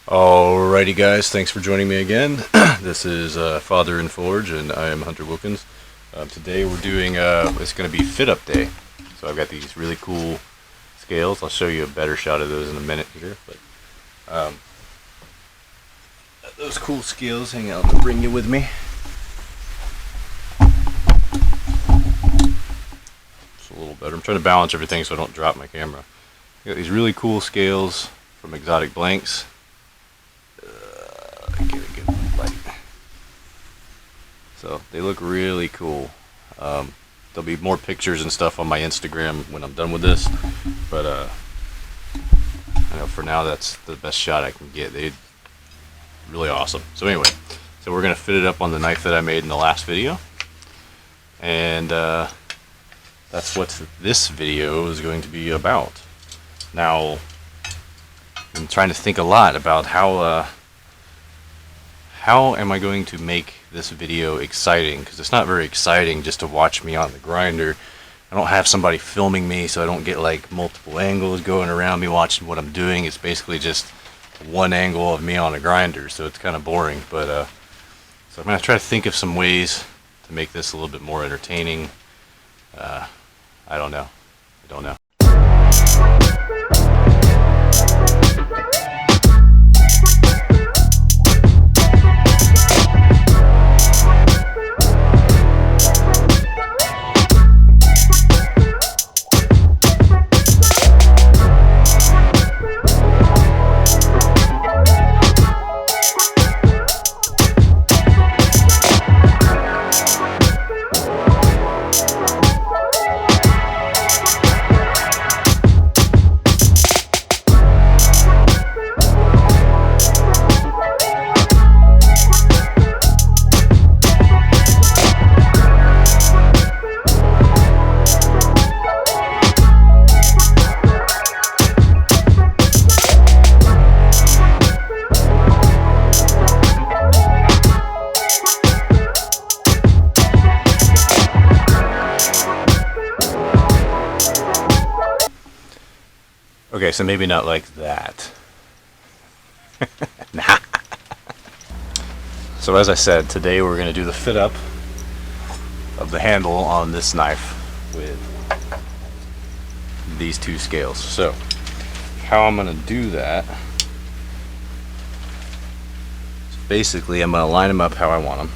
Alrighty guys, thanks for joining me again. This is Father in Forge and I am Hunter Wilkins. Today we're doing, it's going to be fit up day. So I've got these really cool scales. I'll show you a better shot of those in a minute here. But those cool scales, hang out and bring you with me. It's a little better. I'm trying to balance everything so I don't drop my camera. Got these really cool scales from Exotic Blanks. So they look really cool. There'll be more pictures and stuff on my Instagram when I'm done with this, but I know for now that's the best shot I can get. They're really awesome. So anyway, so we're gonna fit it up on the knife that I made in the last video, and that's what this video is going to be about. Now, I'm trying to think a lot about how am I going to make this video exciting, because it's not very exciting just to watch me on the grinder. I don't have somebody filming me, so I don't get like multiple angles going around me watching what I'm doing. It's basically just one angle of me on a grinder, so it's kind of boring. But so I'm going to try to think of some ways to make this a little bit more entertaining. I don't know. Okay, so maybe not like that. Nah. So as I said, today we're going to do the fit up of the handle on this knife with these two scales. So how I'm going to do that, basically I'm going to line them up how I want them,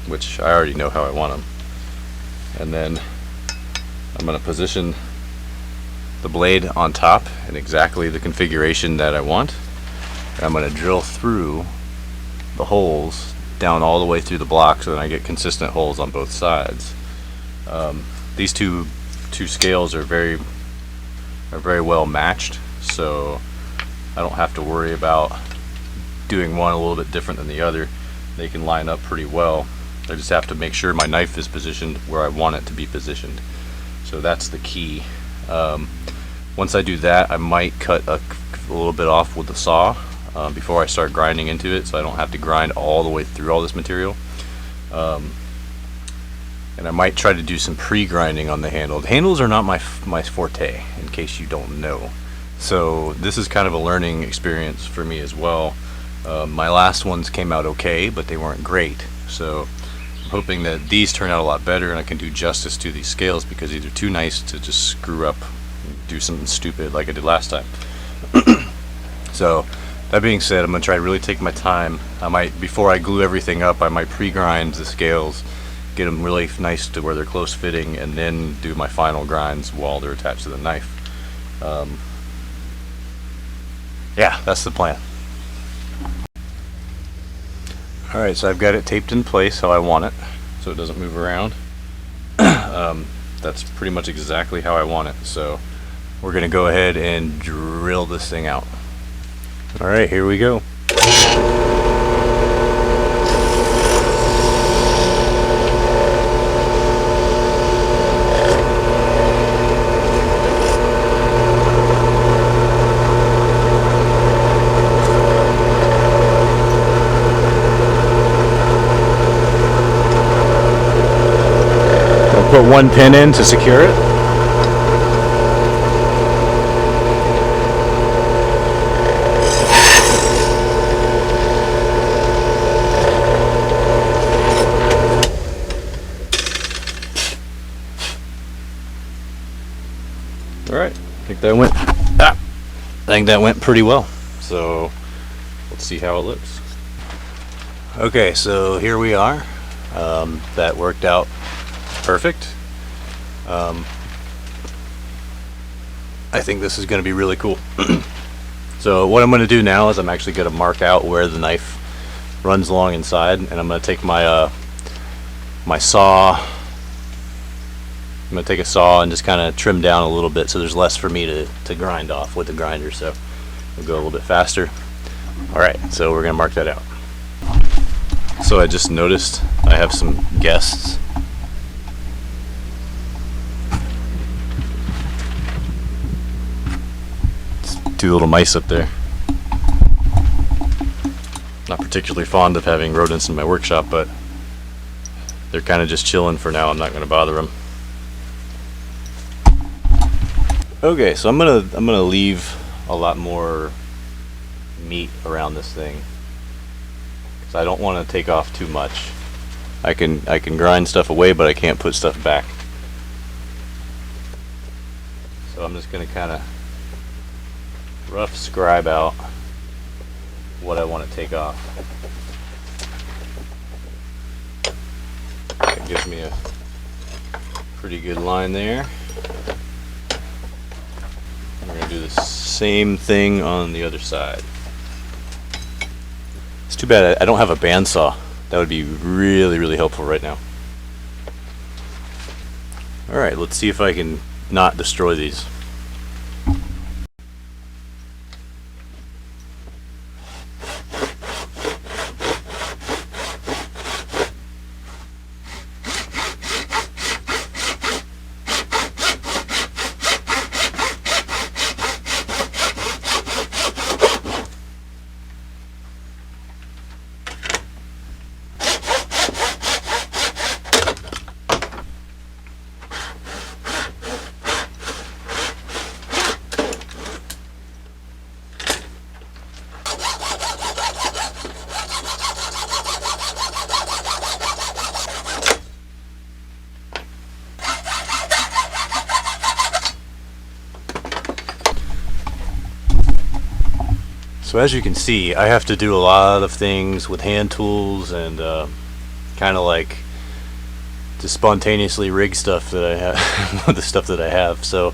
which I already know how I want them, and then I'm going to position the blade on top in exactly the configuration that I want. And I'm going to drill through the holes down all the way through the block so that I get consistent holes on both sides. These two scales are very well matched, so I don't have to worry about doing one a little bit different than the other. They can line up pretty well. I just have to make sure my knife is positioned where I want it to be positioned. So that's the key. Once I do that, I might cut a little bit off with the saw before I start grinding into it, so I don't have to grind all the way through all this material. And I might try to do some pre-grinding on the handle. The handles are not my forte, in case you don't know. So this is kind of a learning experience for me as well. My last ones came out okay, but they weren't great. So I'm hoping that these turn out a lot better and I can do justice to these scales, because these are too nice to just screw up and do something stupid like I did last time. So that being said, I'm going to try to really take my time. I might, before I glue everything up, I might pre-grind the scales, get them really nice to where they're close fitting, and then do my final grinds while they're attached to the knife. Yeah, that's the plan. Alright, so I've got it taped in place how I want it, so it doesn't move around. That's pretty much exactly how I want it, so we're going to go ahead and drill this thing out. Alright, here we go. Put one pin in to secure it. All right, I think that went pretty well. So let's see how it looks. Okay, so here we are. That worked out perfect. I think this is going to be really cool. So what I'm going to do now is I'm actually going to mark out where the knife runs along inside, and I'm going to take my my saw. I'm going to take a saw and just kind of trim down a little bit so there's less for me to grind off with the grinder, so it'll go a little bit faster. Alright, so we're going to mark that out. So I just noticed I have some guests. Two little mice up there. Not particularly fond of having rodents in my workshop, but they're kind of just chilling for now. I'm not going to bother them. Okay, so I'm gonna leave a lot more meat around this thing because I don't want to take off too much. I can grind stuff away, but I can't put stuff back. So I'm just gonna kind of rough scribe out what I want to take off. That gives me a pretty good line there. We're going to do the same thing on the other side. It's too bad I don't have a bandsaw. That would be really, really helpful right now. Alright, let's see if I can not destroy these. So as you can see, I have to do a lot of things with hand tools and kind of like to spontaneously rig stuff that I have with the stuff that I have. So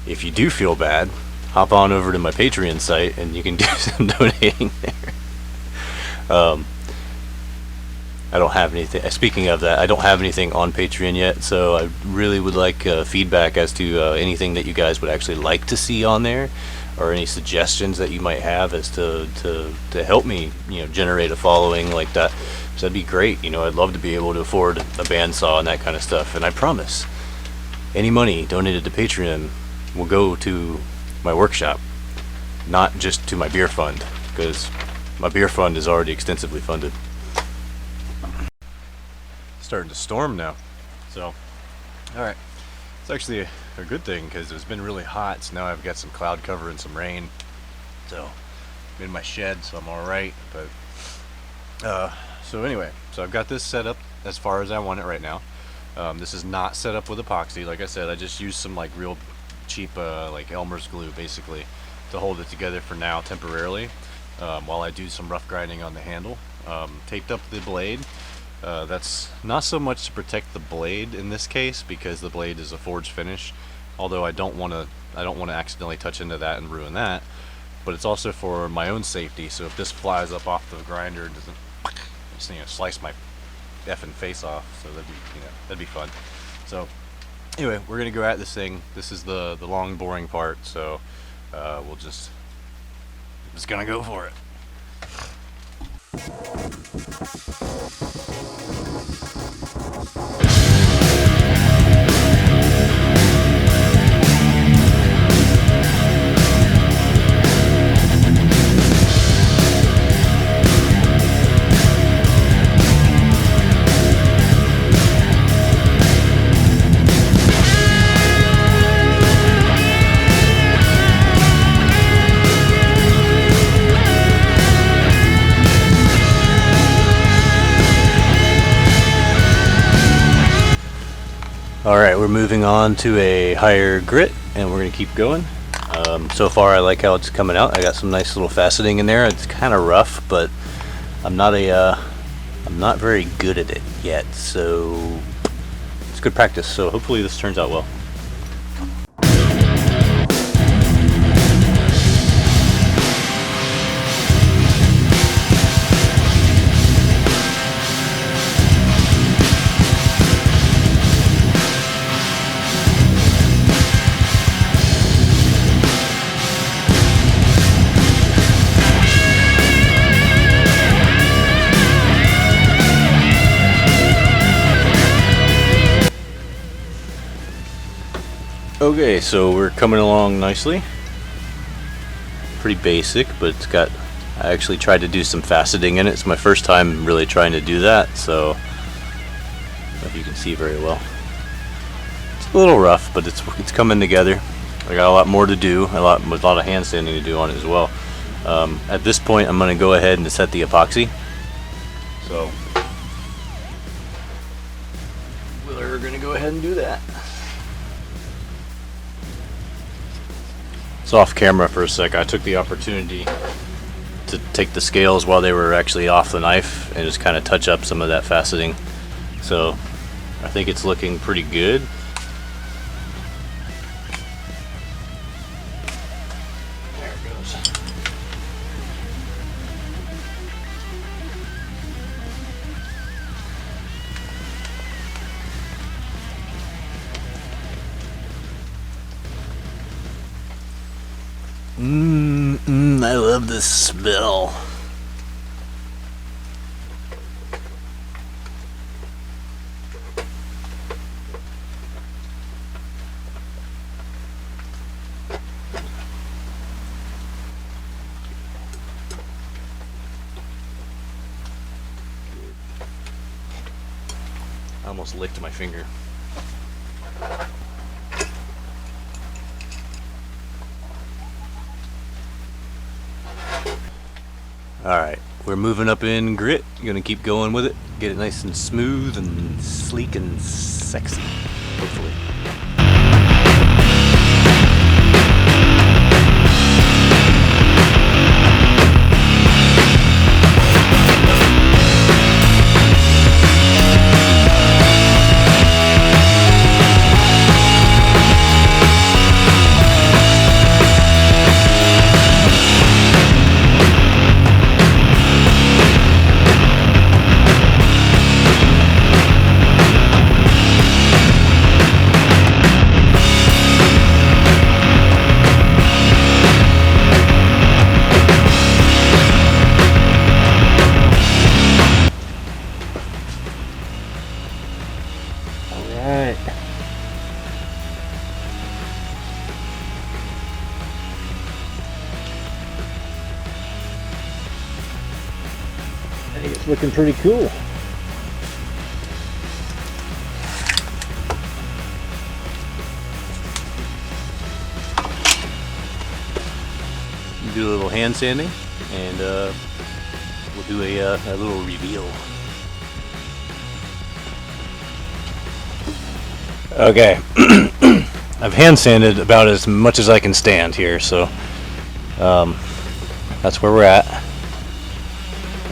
if you do feel bad, hop on over to my Patreon site and you can do some donating there. I don't have anything. Speaking of that, I don't have anything on Patreon yet, so I really would like feedback as to anything that you guys would actually like to see on there, or any suggestions that you might have as to help me, generate a following like that. So that'd be great. I'd love to be able to afford a bandsaw and that kind of stuff. And I promise, any money donated to Patreon will go to my workshop, not just to my beer fund, because my beer fund is already extensively funded. It's starting to storm now, so all right. It's actually a good thing because it's been really hot, so now I've got some cloud cover and some rain. So I'm in my shed, so I'm alright. But so anyway, so I've got this set up as far as I want it right now. This is not set up with epoxy. Like I said, I just used some like real cheap like Elmer's glue basically to hold it together for now temporarily, while I do some rough grinding on the handle. Taped up the blade. That's not so much to protect the blade in this case, because the blade is a forged finish, although I don't want to accidentally touch into that and ruin that, but it's also for my own safety. So if this flies up off the grinder, it doesn't just, slice my effing face off. So that'd be fun. So anyway, we're gonna go at this thing. This is the long boring part, so we'll just gonna go for it. Alright, we're moving on to a higher grit, and we're going to keep going. So far I like how it's coming out. I got some nice little faceting in there. It's kind of rough, but I'm not very good at it yet, so it's good practice. So hopefully this turns out well. Okay, so we're coming along nicely. Pretty basic, but it's got, I actually tried to do some faceting in it. It's my first time really trying to do that, so I don't know if you can see very well. It's a little rough, but it's coming together. I got a lot more to do, a lot of hand sanding to do on it as well. At this point, I'm going to go ahead and set the epoxy. So we're going to go ahead and do that. It's off camera for a sec. I took the opportunity to take the scales while they were actually off the knife and just kind of touch up some of that faceting. So I think it's looking pretty good. There it goes. I love this smell. I almost licked my finger. Alright, we're moving up in grit. Gonna keep going with it. Get it nice and smooth and sleek and sexy, hopefully. Alright. I think it's looking pretty cool. Do a little hand sanding, and we'll do a little reveal. Okay, I've hand sanded about as much as I can stand here, so that's where we're at.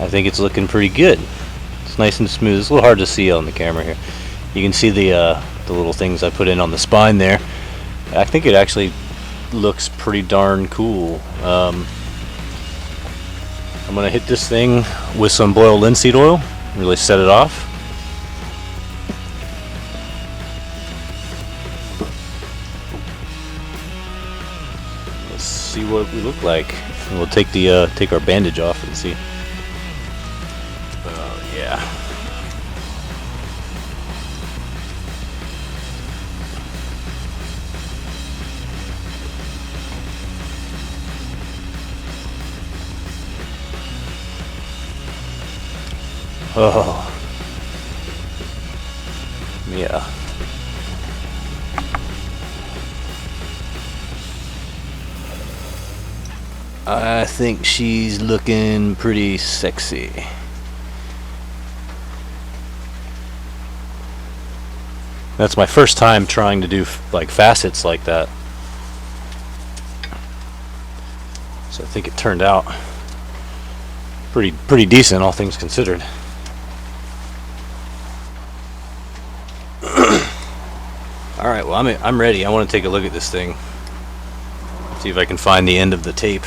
I think it's looking pretty good. It's nice and smooth. It's a little hard to see on the camera here. You can see the little things I put in on the spine there. I think it actually looks pretty darn cool. I'm gonna hit this thing with some boiled linseed oil, really set it off. Let's see what we look like. And we'll take the take our bandage off and see. Yeah. Oh. Yeah. I think she's looking pretty sexy. That's my first time trying to do like facets like that. So I think it turned out pretty decent, all things considered. All right, well I'm ready. I want to take a look at this thing. See if I can find the end of the tape.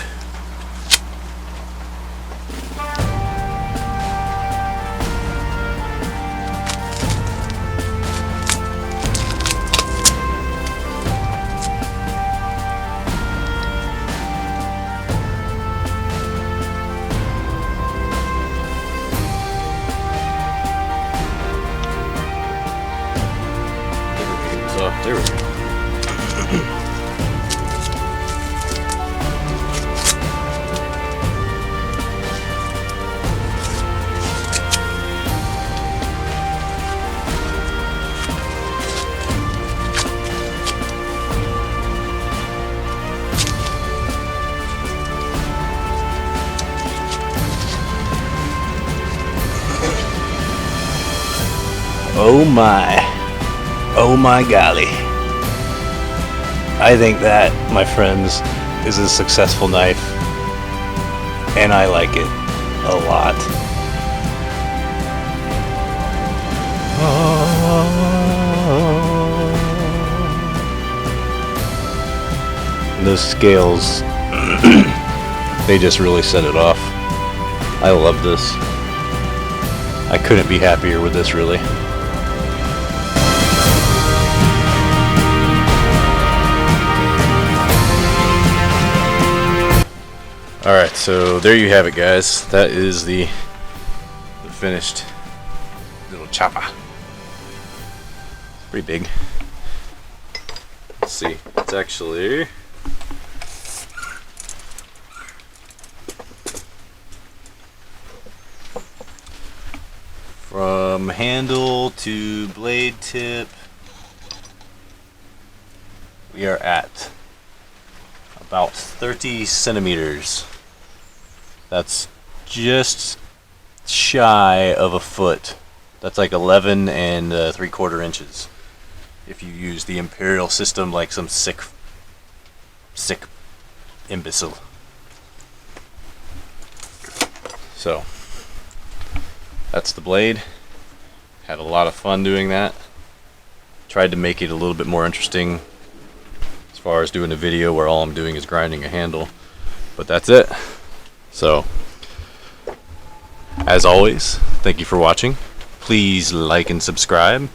There we go. Oh my golly. I think that, my friends, is a successful knife, and I like it a lot. Those scales, they just really set it off. I love this. I couldn't be happier with this, really. Alright, so there you have it, guys. That is the finished little chopper. Pretty big. Let's see. It's actually from handle to blade tip, we are at about 30 centimeters. That's just shy of a foot. That's like 11 and 3/4 inches. If you use the imperial system like some sick imbecile. So that's the blade. Had a lot of fun doing that. Tried to make it a little bit more interesting as far as doing a video where all I'm doing is grinding a handle. But that's it. So, as always, thank you for watching. Please like and subscribe.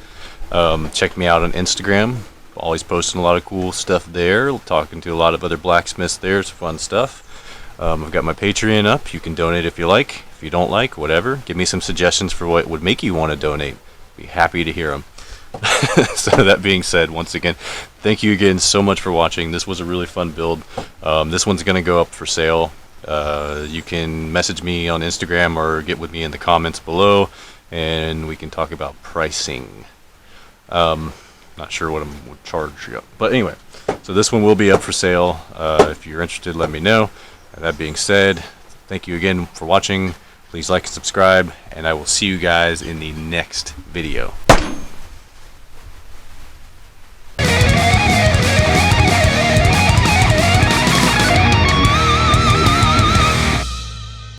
Check me out on Instagram. Always posting a lot of cool stuff there. Talking to a lot of other blacksmiths there. It's fun stuff. I've got my Patreon up. You can donate if you like. If you don't like, whatever. Give me some suggestions for what would make you want to donate. Be happy to hear them. So that being said, once again, thank you again so much for watching. This was a really fun build. This one's going to go up for sale. You can message me on Instagram or get with me in the comments below, and we can talk about pricing. Not sure what I'm going to charge you, but anyway, so this one will be up for sale. If you're interested, let me know. That being said, thank you again for watching. Please like and subscribe, and I will see you guys in the next video.